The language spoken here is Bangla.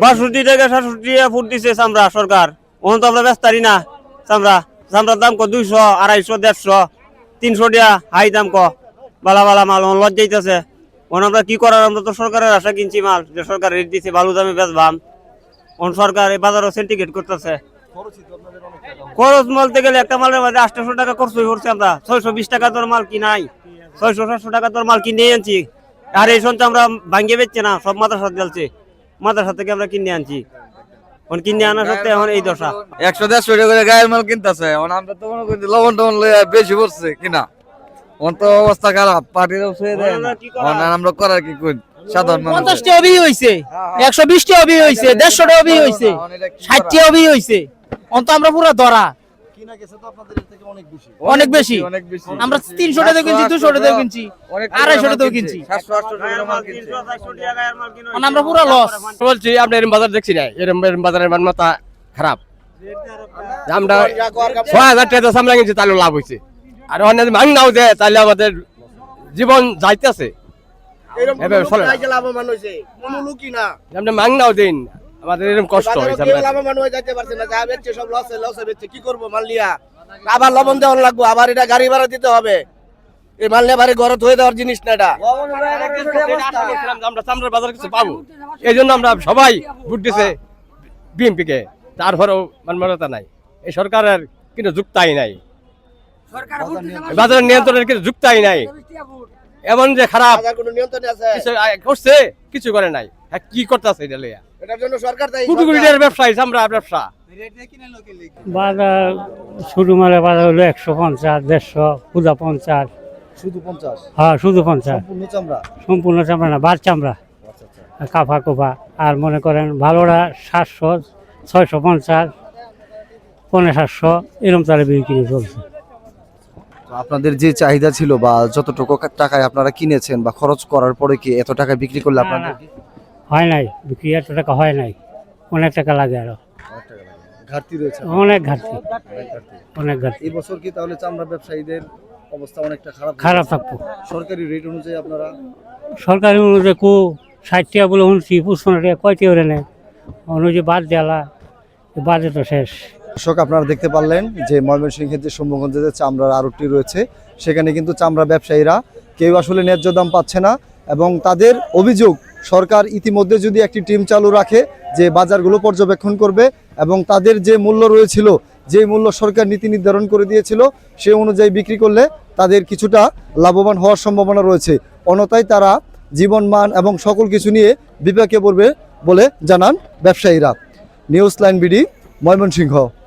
৬২ থেকে ৬৭ ফুট দিছে চামড়া সরকার। ওখান তো আমরা ব্যস্তারি না চামড়ার দাম 200, 250, 150, 300 টাকা হাই দাম বালা বালা মাল লজ যাইতেছে। ওখানে আমরা কি করার, আমরা তো সরকারের আশা কিনছি মাল, যে সরকার রেট দিচ্ছে ভালো দামে বেচবাম। ওখান সরকার এই বাজারও সিন্ডিকেট করতেছে। খরচ বলতে গেলে একটা মালের মধ্যে 800 টাকা খরচই করছে আমরা। 620 টাকা তোর মাল কিনাই, 600-700 টাকা তোর মাল কিনে আনছি। আর এই সন্ধ্যা আমরা ভাঙ্গে বেচছে না, সব মাদ্রাসা জ্বলছে, মাদ্রাসা থেকে আমরা কিনে আনছি। কিনে আনা সত্ত্বে এখন এই দশা। 100-150 টাকা করে গায়ের মাল কিনতেছে। আমরা তো মনে করি লবণ টবণ বেশি পড়ছে কিনা, তো অবস্থা খারাপ, পার্টির আমরা করার কি করি। 50 টাকা অবি হইছে, 120 টাকা অবি হইছে, 150 টাকা অবি হইছে, 60 টাকা অবি হইছে। অন্ত আমরা পুরো ধরা অনেক বেশি। আমরা 300 টাকা কিনছি, 200 টাকা কিনছি, 250 টাকা কিনছি, 700-800 টাকা মাল কিনছি। আমরা পুরো লস। বলছি আমরা এরকম বাজার দেখছি না, এরকম বাজারের মানমাতা খারাপ। আমরা 6000 টাকা সামলা কিনছি, তাহলে লাভ হয়েছে। আর অনেক মাং নাও দেয়, তাহলে আমাদের জীবন যাইতেছে। আমরা মাং নাও দিন, আমাদের এরকম কষ্ট হয়েছে। কি করবো মাল লিয়া, আবার লবণ দেওয়ার লাগবো, আবার এটা গাড়ি ভাড়া দিতে হবে। এই মাল নিয়ে বাড়ি ঘরে ধুয়ে দেওয়ার জিনিস না এটা। আমরা চামড়ার বাজার কিছু পাবো, এই জন্য আমরা সবাই ভোট দিছে বিএনপি কে। তারপরেও মানবতা নাই, এই সরকারের কিন্তু যুক্তাই নাই, বাজারের নিয়ন্ত্রণের কিন্তু যুক্তাই নাই। এমন যে খারাপ করছে, কিছু করে নাই। কি করতেছে এটা লইয়া? এটার জন্য সরকার দায়ী। কোটি কোটি টাকার ব্যবসায়ী, চামড়া ব্যবসা। বাজার শুরু মালে বাজার হলো 150, 150, খুদা 50। শুধু 50? হ্যাঁ, শুধু 50। সম্পূর্ণ চামড়া? সম্পূর্ণ চামড়া না, বার চামড়া, কাফা কোফা। আর মনে করেন ভালোরা 700, 650, 750 এরকম তারা বিক্রি চলছে। আপনাদের যে চাহিদা ছিল বা যতটুকু টাকায় আপনারা কিনেছেন বা খরচ করার পরে কি এত টাকা বিক্রি করলে আপনাদের হয় নাই, বিক্রি এত টাকা হয় নাই, অনেক টাকা লাগে, আরো ঘাটতি রয়েছে? অনেক ঘাটতি, অনেক ঘাটতি। এই বছর কি তাহলে চামড়া ব্যবসায়ীদের অবস্থা অনেকটা খারাপ থাকবো? সরকারি রেট অনুযায়ী আপনারা? সরকারি অনুযায়ী 60 টাকা বলে শুনছি, 55 টাকা কয়টি ওরে নেয় অনুযায়ী বাদ দেওয়া, বাদে তো শেষ। দর্শক, আপনারা দেখতে পারলেন যে ময়মনসিংহের যে শম্ভুগঞ্জে যে চামড়ার আড়তটি রয়েছে, সেখানে কিন্তু চামড়া ব্যবসায়ীরা কেউ আসলে ন্যায্য দাম পাচ্ছে না। এবং তাদের অভিযোগ, সরকার ইতিমধ্যে যদি একটি টিম চালু রাখে যে বাজারগুলো পর্যবেক্ষণ করবে এবং তাদের যে মূল্য রয়েছিল, যে মূল্য সরকার নীতি নির্ধারণ করে দিয়েছিল, সে অনুযায়ী বিক্রি করলে তাদের কিছুটা লাভবান হওয়ার সম্ভাবনা রয়েছে। অন্যথায় তারা জীবনমান এবং সকল কিছু নিয়ে বিপাকে পড়বে বলে জানান ব্যবসায়ীরা। News line BD, Mymensingh.